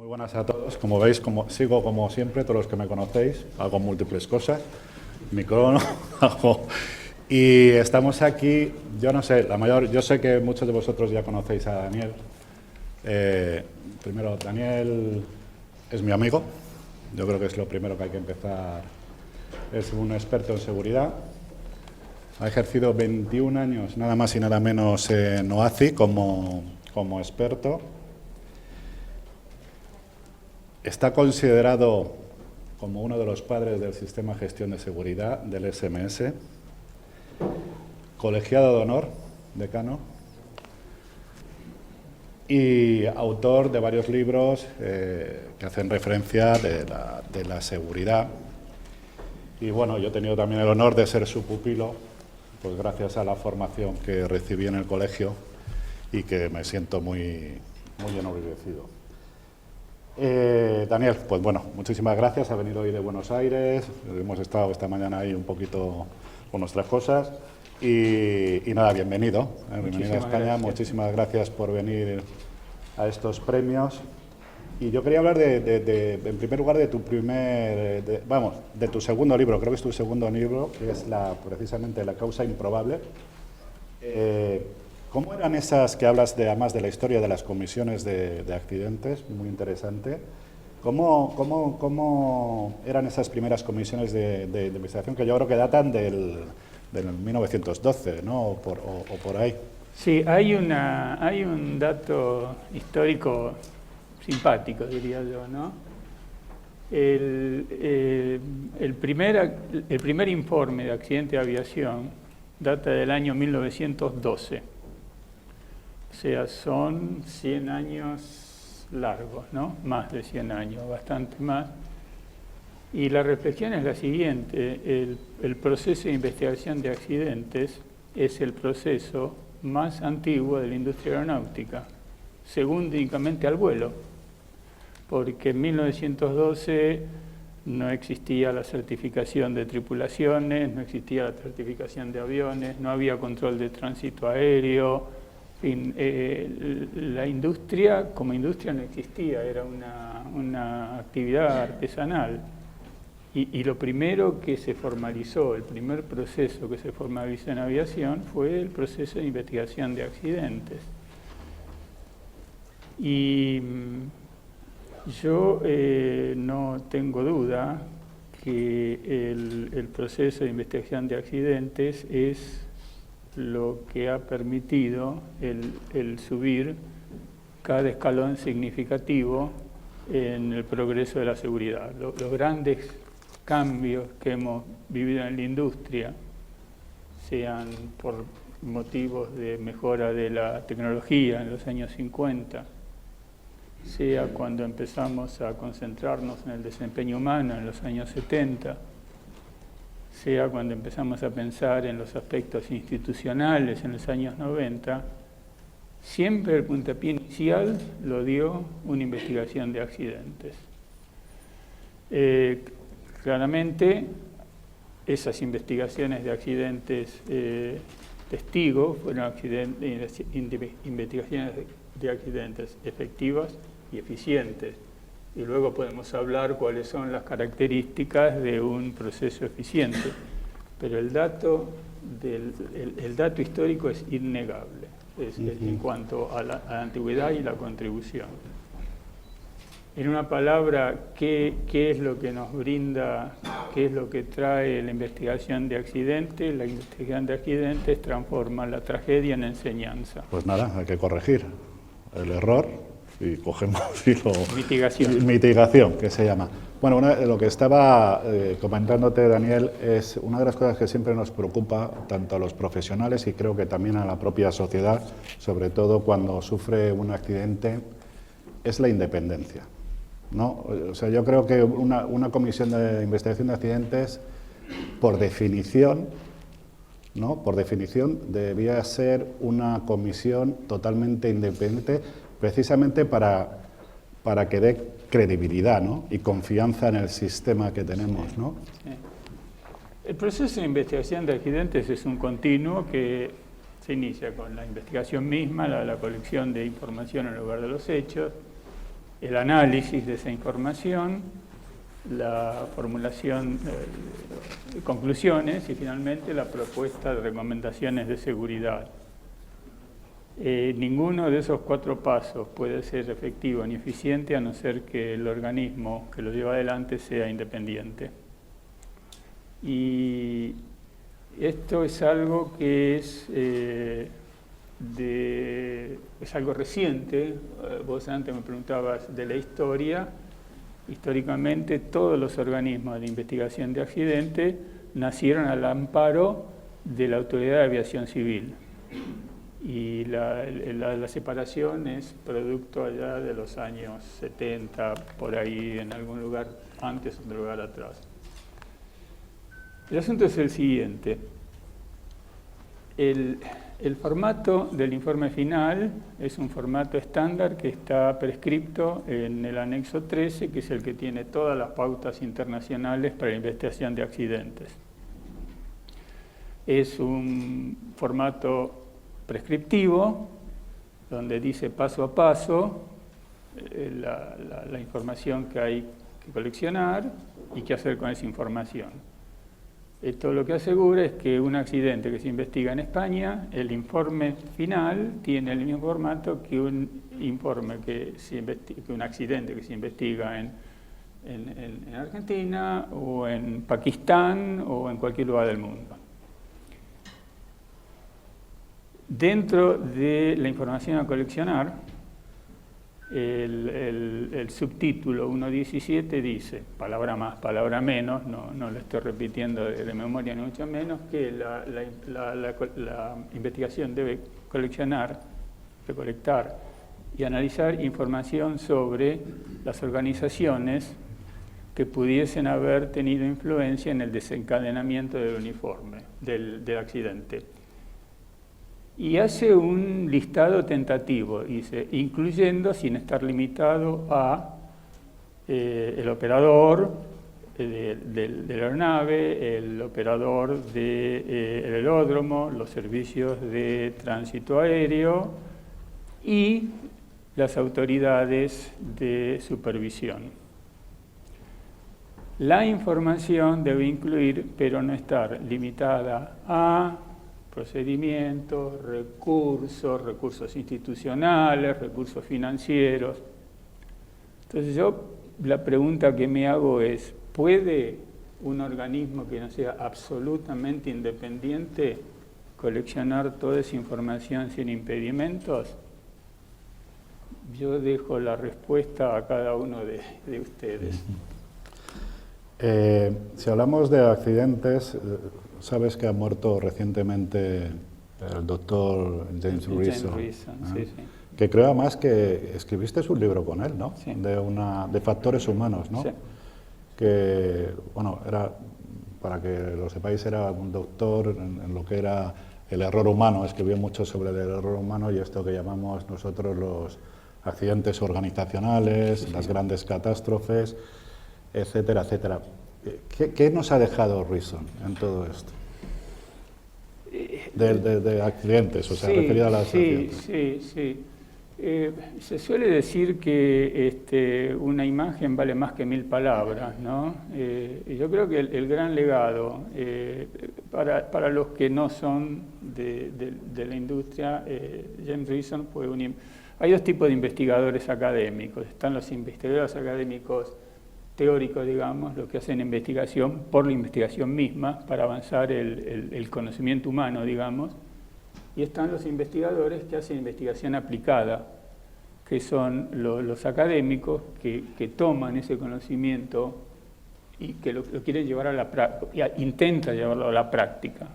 Muy buenas a todos. Como veis, sigo como siempre, todos los que me conocéis, hago múltiples cosas, micrófono, y estamos aquí, yo no sé, yo sé que muchos de vosotros ya conocéis a Daniel. Primero, Daniel es mi amigo, yo creo que es lo primero que hay que empezar. Es un experto en seguridad, ha ejercido 21 años, nada más y nada menos, en OACI como experto. Está considerado como uno de los padres del sistema de gestión de seguridad del SMS, colegiado de honor, decano, y autor de varios libros que hacen referencia de la seguridad. Y bueno, yo he tenido también el honor de ser su pupilo, pues gracias a la formación que recibí en el colegio y que me siento muy enorgullecido. Daniel, pues bueno, muchísimas gracias. Ha venido hoy de Buenos Aires. Hemos estado esta mañana ahí un poquito con nuestras cosas. Y nada, bienvenido. Bienvenido a España. Gracias. Muchísimas gracias por venir a estos premios. Y yo quería hablar en primer lugar de tu de tu segundo libro. Creo que es tu segundo libro, que es precisamente La causa improbable. ¿Cómo eran esas que hablas además de la historia de las comisiones de accidentes? Muy interesante. ¿Cómo eran esas primeras comisiones de investigación que yo creo que datan del 1912, ¿no? O por ahí? Sí, hay un dato histórico simpático, diría yo, ¿no? El primer informe de accidente de aviación data del año 1912. O sea, son 100 años largos, ¿no? Más de 100 años, bastante más. Y la reflexión es la siguiente: el proceso de investigación de accidentes es el proceso más antiguo de la industria aeronáutica, segundo únicamente al vuelo, porque en 1912 no existía la certificación de tripulaciones, no existía la certificación de aviones, no había control de tránsito aéreo. En fin, la industria como industria no existía, era una actividad artesanal. Y lo primero que se formalizó, el primer proceso que se formalizó en aviación fue el proceso de investigación de accidentes. Y yo no tengo duda que el proceso de investigación de accidentes es lo que ha permitido el subir cada escalón significativo en el progreso de la seguridad. Los grandes cambios que hemos vivido en la industria, sean por motivos de mejora de la tecnología en los años 50, sea cuando empezamos a concentrarnos en el desempeño humano en los años 70, sea cuando empezamos a pensar en los aspectos institucionales en los años 90, siempre el puntapié inicial lo dio una investigación de accidentes. Claramente, esas investigaciones de accidentes testigos fueron investigaciones de accidentes efectivas y eficientes. Y luego podemos hablar cuáles son las características de un proceso eficiente. Pero el dato histórico es innegable, en cuanto a la antigüedad y la contribución. En una palabra, ¿qué es lo que nos brinda, qué es lo que trae la investigación de accidentes? La investigación de accidentes transforma la tragedia en enseñanza. Pues nada, hay que corregir el error y cogemos mitigación, que se llama. Bueno, lo que estaba comentándote, Daniel, es una de las cosas que siempre nos preocupa tanto a los profesionales y creo que también a la propia sociedad, sobre todo cuando sufre un accidente, es la independencia, ¿no? O sea, yo creo que una comisión de investigación de accidentes, por definición, ¿no? Por definición, debía ser una comisión totalmente independiente, precisamente para que dé credibilidad, ¿no? Y confianza en el sistema que tenemos, ¿no? Sí. El proceso de investigación de accidentes es un continuo que se inicia con la investigación misma, la colección de información en lugar de los hechos, el análisis de esa información, la formulación de conclusiones y finalmente la propuesta de recomendaciones de seguridad. Ninguno de esos 4 pasos puede ser efectivo ni eficiente a no ser que el organismo que lo lleva adelante sea independiente. Y esto es algo que es algo reciente. Vos antes me preguntabas de la historia. Históricamente todos los organismos de investigación de accidentes nacieron al amparo de la Autoridad de Aviación Civil. Y la separación es producto allá de los años 70, por ahí en algún lugar antes, otro lugar atrás. El asunto es el siguiente. El formato del informe final es un formato estándar que está prescripto en el anexo 13, que es el que tiene todas las pautas internacionales para la investigación de accidentes. Es un formato prescriptivo, donde dice paso a paso la información que hay que coleccionar y qué hacer con esa información. Esto lo que asegura es que un accidente que se investiga en España, el informe final tiene el mismo formato que un accidente que se investiga en Argentina o en Pakistán o en cualquier lugar del mundo. Dentro de la información a coleccionar, el subtítulo 1.17 dice, palabra más, palabra menos, no lo estoy repitiendo de memoria ni mucho menos, que la investigación debe recolectar y analizar información sobre las organizaciones que pudiesen haber tenido influencia en el desencadenamiento del uniforme, del accidente. Y hace un listado tentativo, dice, incluyendo, sin estar limitado a el operador de la aeronave, el operador del aeródromo, los servicios de tránsito aéreo y las autoridades de supervisión. La información debe incluir, pero no estar limitada a procedimientos, recursos institucionales, recursos financieros. Entonces la pregunta que me hago es, ¿puede un organismo que no sea absolutamente independiente coleccionar toda esa información sin impedimentos? Yo dejo la respuesta a cada uno de ustedes. Si hablamos de accidentes, sabes que ha muerto recientemente el doctor James Reason, sí. Que creo además que escribiste un libro con él, ¿no? Sí. De factores humanos, ¿no? Sí. Que, bueno, para que lo sepáis, era un doctor en lo que era el error humano, escribió mucho sobre el error humano y esto que llamamos nosotros los accidentes organizacionales, sí, las grandes catástrofes, etcétera, etcétera. ¿Qué nos ha dejado Reason en todo esto? De accidentes, o sea, referido a las accidentes. Sí. Se suele decir que una imagen vale más que 1000 palabras, ¿no? Y yo creo que el gran legado, para los que no son de la industria, James Reason fue Hay 2 tipos de investigadores académicos. Están los investigadores académicos teóricos, digamos, los que hacen investigación por la investigación misma, para avanzar el conocimiento humano, digamos. Y están los investigadores que hacen investigación aplicada, que son los académicos que toman ese conocimiento y que lo quieren llevar a la práctica, intenta llevarlo a la práctica.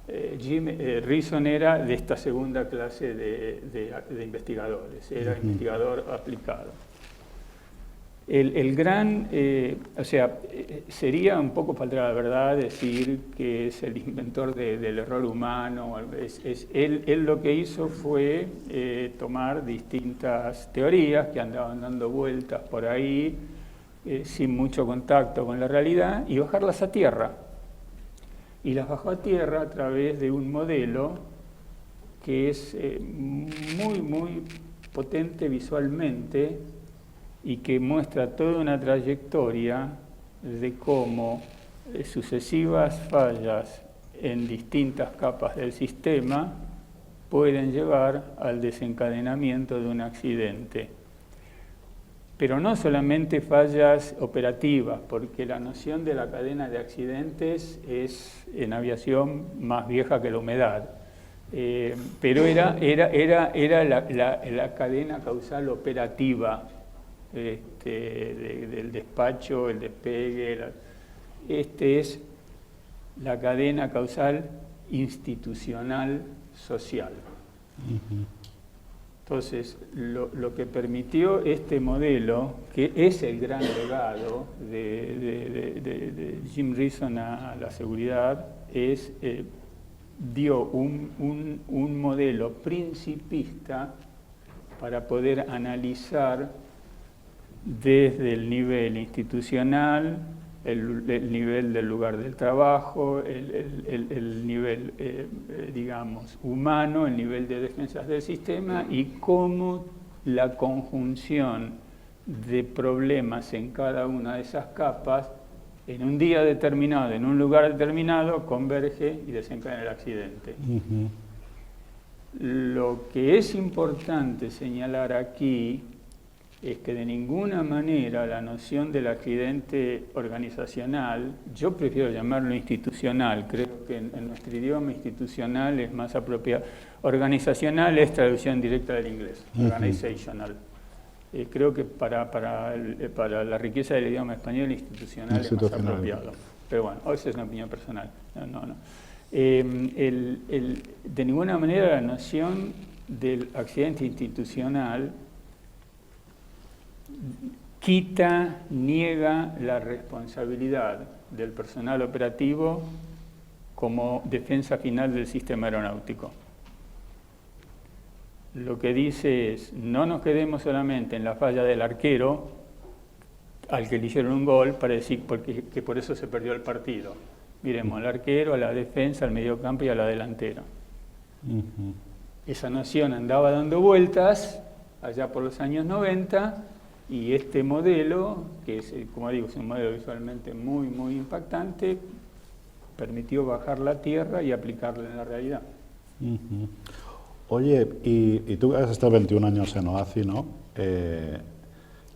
Reason era de esta segunda clase de investigadores, era investigador aplicado. Sería un poco faltar a la verdad decir que es el inventor del error humano. Él lo que hizo fue tomar distintas teorías que andaban dando vueltas por ahí, sin mucho contacto con la realidad, y bajarlas a tierra. Y las bajó a tierra a través de un modelo que es muy, muy potente visualmente, y que muestra toda una trayectoria de cómo sucesivas fallas en distintas capas del sistema pueden llevar al desencadenamiento de un accidente. Pero no solamente fallas operativas, porque la noción de la cadena de accidentes es en aviación más vieja que la humedad. Pero era la cadena causal operativa del despacho, el despegue. Este es la cadena causal institucional social. Entonces, lo que permitió este modelo, que es el gran legado de Jim Reason a la seguridad, dio un modelo principista para poder analizar desde el nivel institucional, el nivel del lugar del trabajo, el nivel, digamos, humano, el nivel de defensas del sistema y cómo la conjunción de problemas en cada una de esas capas, en un día determinado, en un lugar determinado, converge y desencadena el accidente. Lo que es importante señalar aquí es que de ninguna manera la noción del accidente organizacional, yo prefiero llamarlo institucional, creo que en nuestro idioma institucional es más apropiado. Organizacional es traducción directa del inglés, organizational. Creo que para la riqueza del idioma español, institucional es más apropiado. Pero bueno, esa es una opinión personal. De ninguna manera la noción del accidente institucional quita, niega la responsabilidad del personal operativo como defensa final del sistema aeronáutico. Lo que dice es, no nos quedemos solamente en la falla del arquero, al que le hicieron un gol, para decir que por eso se perdió el partido. Miremos al arquero, a la defensa, al mediocampo y a la delantera. Esa noción andaba dando vueltas allá por los años 90, y este modelo, que es, como digo, es un modelo visualmente muy, muy impactante, permitió bajarla a tierra y aplicarla en la realidad. Oye, y tú has estado 21 años en OACI, ¿no?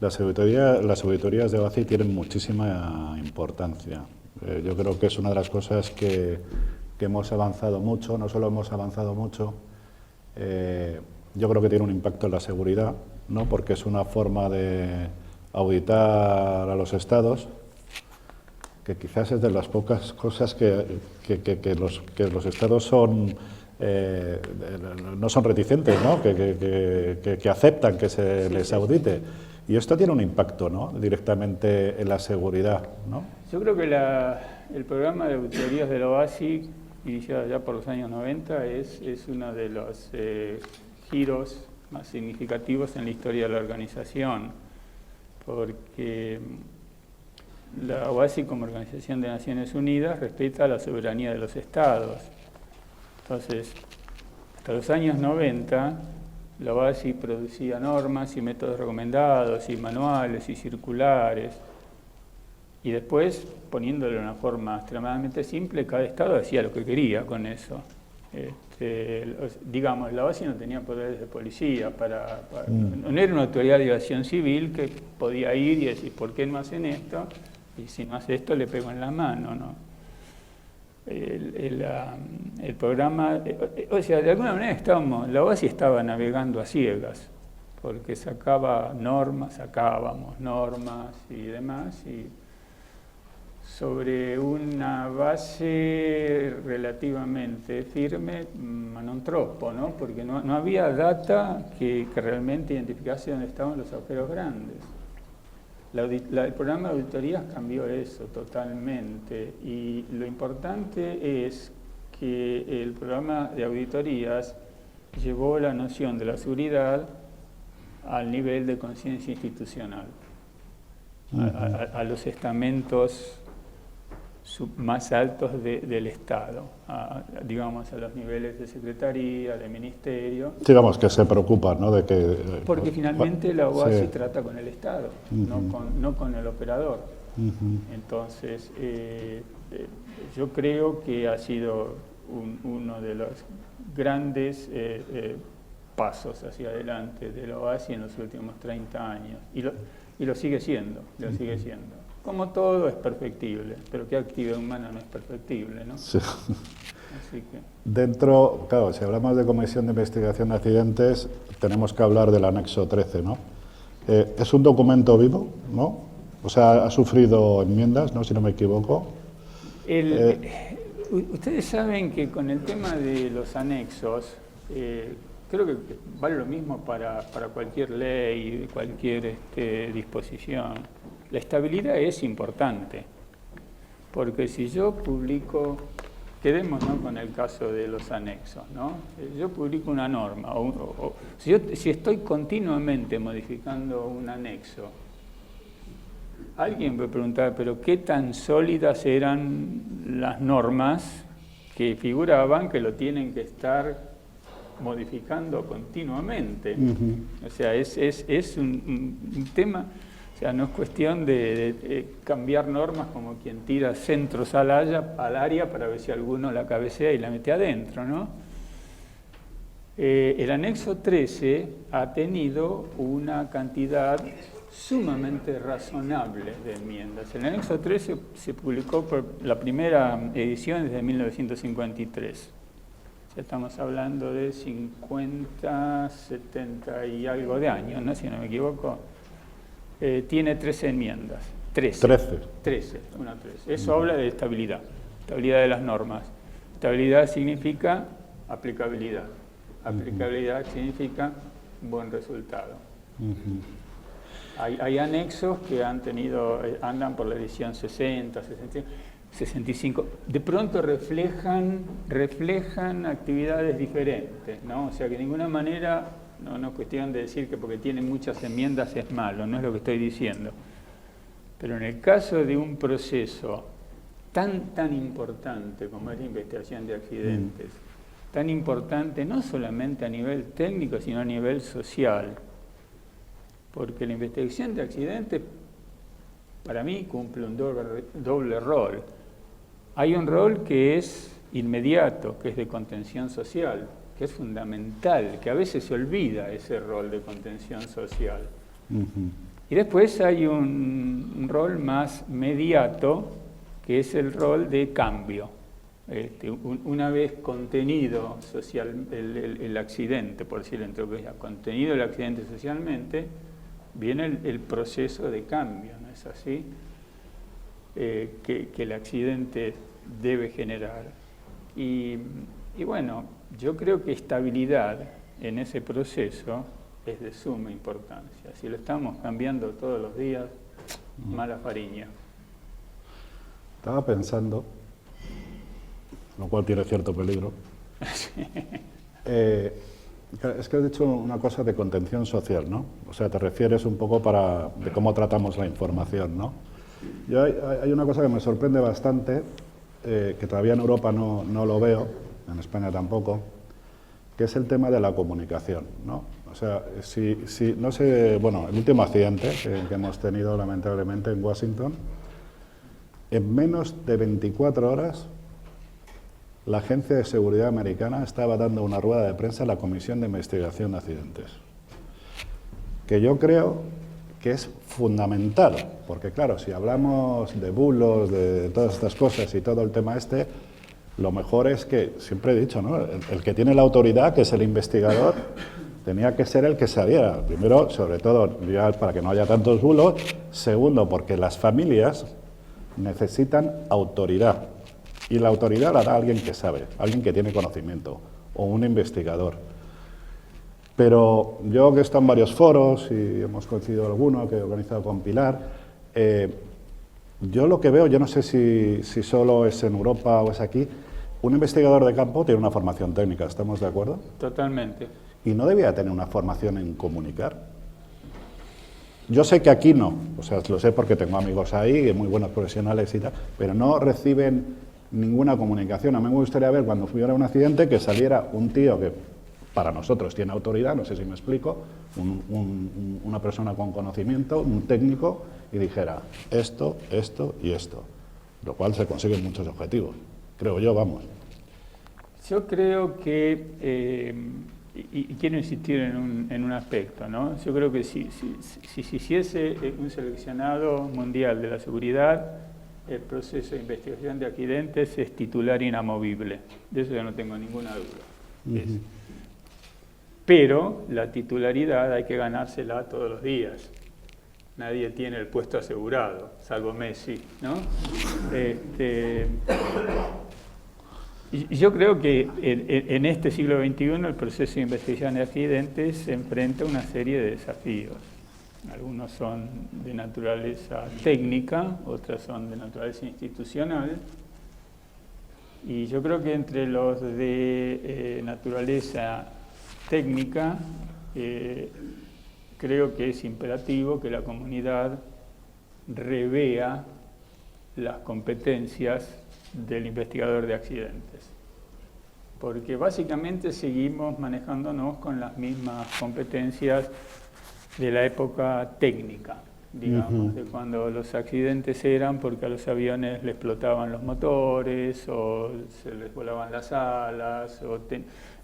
Las auditorías de OACI tienen muchísima importancia. Yo creo que es una de las cosas que hemos avanzado mucho, no solo hemos avanzado mucho, yo creo que tiene un impacto en la seguridad, ¿no? Porque es una forma de auditar a los estados, que quizás es de las pocas cosas que los estados son, no son reticentes, ¿no? Que aceptan que se les audite. Y esto tiene un impacto, ¿no? Directamente en la seguridad, ¿no? Yo creo que el programa de auditorías de la OACI, iniciado ya por los años 90, es uno de los giros más significativos en la historia de la organización, porque la OACI como Organización de Naciones Unidas respeta la soberanía de los estados. Entonces, hasta los años 90, la OACI producía normas y métodos recomendados, y manuales y circulares, y después, poniéndolo de una forma extremadamente simple, cada estado hacía lo que quería con eso. Digamos, la OACI no tenía poderes de policía, no era una autoridad de aviación civil que podía ir y decir, ¿por qué no hacen esto? Y si no hace esto, le pego en la mano, ¿no? El programa, o sea, de alguna manera la OACI estaba navegando a ciegas, porque sacábamos normas y demás, y sobre una base relativamente firme, ma non troppo, ¿no? Porque no había data que realmente identificase dónde estaban los agujeros grandes. El programa de auditorías cambió eso totalmente, y lo importante es que el programa de auditorías llevó la noción de la seguridad al nivel de conciencia institucional, a los estamentos más altos del Estado, digamos a los niveles de secretaría, de ministerio. Digamos que se preocupan, ¿no? De que, porque finalmente la OASI sí. trata con el Estado, no con el operador. Entonces, yo creo que ha sido uno de los grandes pasos hacia adelante de la OASI en los últimos 30 años. Y lo sigue siendo, Como todo es perfectible, pero ¿qué actividad humana no es perfectible, no? Sí. Así que... Dentro, claro, si hablamos de Comisión de Investigación de Accidentes, tenemos que hablar del anexo 13, ¿no? Es un documento vivo, ¿no? O sea, ha sufrido enmiendas, ¿no? Si no me equivoco. Ustedes saben que con el tema de los anexos, creo que vale lo mismo para cualquier ley, cualquier disposición. La estabilidad es importante, porque si yo publico, quedémonos con el caso de los anexos, ¿no? Yo publico una norma, si estoy continuamente modificando un anexo, alguien puede preguntar, pero ¿qué tan sólidas eran las normas que figuraban que lo tienen que estar modificando continuamente? O sea, es un tema, o sea, no es cuestión de cambiar normas como quien tira centros al área para ver si alguno la cabecea y la mete adentro, ¿no? El anexo 13 ha tenido una cantidad sumamente razonable de enmiendas. El anexo 13 se publicó por la primera edición desde 1953. Ya estamos hablando de 50, 70 y algo de años, ¿no? Si no me equivoco. Tiene 13 enmiendas. 13. 13. Eso habla de estabilidad de las normas. Estabilidad significa aplicabilidad. Aplicabilidad significa buen resultado. Hay anexos que andan por la edición 60, 65. De pronto reflejan actividades diferentes, ¿no? O sea que de ninguna manera, no es cuestión de decir que porque tienen muchas enmiendas es malo, no es lo que estoy diciendo. Pero en el caso de un proceso tan importante como es la investigación de accidentes, tan importante no solamente a nivel técnico, sino a nivel social, porque la investigación de accidentes, para mí, cumple un doble rol. Hay un rol que es inmediato, que es de contención social, que es fundamental, que a veces se olvida ese rol de contención social. Y después hay un rol más mediato, que es el rol de cambio. Una vez contenido social el accidente, por decirlo entre comillas, contenido el accidente socialmente, viene el proceso de cambio, ¿no es así? Que el accidente debe generar. Y bueno, yo creo que estabilidad en ese proceso es de suma importancia. Si lo estamos cambiando todos los días, mala fariña. Estaba pensando, lo cual tiene cierto peligro. Sí. Es que has dicho una cosa de contención social, ¿no? O sea, te refieres un poco de cómo tratamos la información, ¿no? Hay una cosa que me sorprende bastante, que todavía en Europa no lo veo, en España tampoco, que es el tema de la comunicación, ¿no? O sea, no sé, bueno, el último accidente que hemos tenido lamentablemente en Washington, en menos de 24 horas, la Agencia de Seguridad Americana estaba dando una rueda de prensa a la Comisión de Investigación de Accidentes, que yo creo que es fundamental, porque claro, si hablamos de bulos, de todas estas cosas y todo el tema lo mejor es que, siempre he dicho, ¿no? El que tiene la autoridad, que es el investigador, tenía que ser el que saliera. Primero, sobre todo, ya para que no haya tantos bulos. Segundo, porque las familias necesitan autoridad. Y la autoridad la da alguien que sabe, alguien que tiene conocimiento, o un investigador. Pero yo que he estado en varios foros, y hemos coincidido alguno que he organizado con Pilar, yo lo que veo, yo no sé si solo es en Europa o es aquí, un investigador de campo tiene una formación técnica, ¿estamos de acuerdo? Totalmente. ¿Y no debía tener una formación en comunicar? Yo sé que aquí no, o sea, lo sé porque tengo amigos ahí, muy buenos profesionales y tal, pero no reciben ninguna comunicación. A mí me gustaría ver cuando hubiera un accidente que saliera un tío que para nosotros tiene autoridad, no sé si me explico, una persona con conocimiento, un técnico, y dijera esto, esto y esto, lo cual se consiguen muchos objetivos, creo yo, vamos. Yo creo que, y quiero insistir en un aspecto, ¿no? Yo creo que si se hiciese un seleccionado mundial de la seguridad, el proceso de investigación de accidentes es titular inamovible. De eso yo no tengo ninguna duda. Pero la titularidad hay que ganársela todos los días. Nadie tiene el puesto asegurado, salvo Messi, ¿no? Y yo creo que en este siglo XXI el proceso de investigación de accidentes se enfrenta a una serie de desafíos. Algunos son de naturaleza técnica, otros son de naturaleza institucional. Y yo creo que entre los de naturaleza técnica, creo que es imperativo que la comunidad revea las competencias del investigador de accidentes, porque básicamente seguimos manejándonos con las mismas competencias de la época técnica, digamos, de cuando los accidentes eran porque a los aviones les explotaban los motores o se les volaban las alas,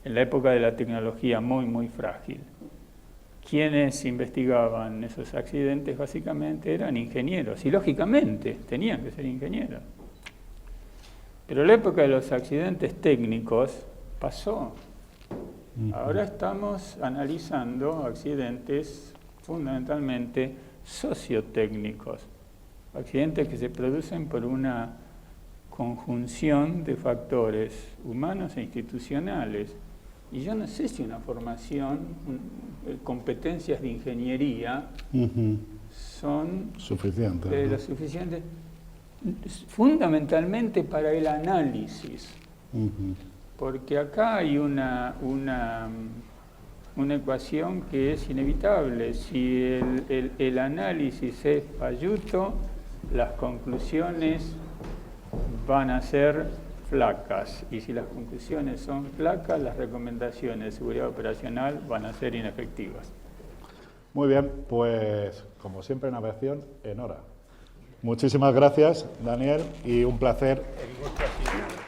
en la época de la tecnología muy frágil. Quienes investigaban esos accidentes básicamente eran ingenieros, y lógicamente tenían que ser ingenieros. Pero la época de los accidentes técnicos pasó. Ahora estamos analizando accidentes fundamentalmente sociotécnicos, accidentes que se producen por una conjunción de factores humanos e institucionales. Y yo no sé si una formación, competencias de ingeniería son suficientes, lo suficiente, fundamentalmente para el análisis, porque acá hay una ecuación que es inevitable. Si el análisis es falluto, las conclusiones van a ser flacas, y si las conclusiones son flacas, las recomendaciones de seguridad operacional van a ser inefectivas. Muy bien, pues como siempre, navegación en hora. Muchísimas gracias, Daniel, y un placer. El gusto ha sido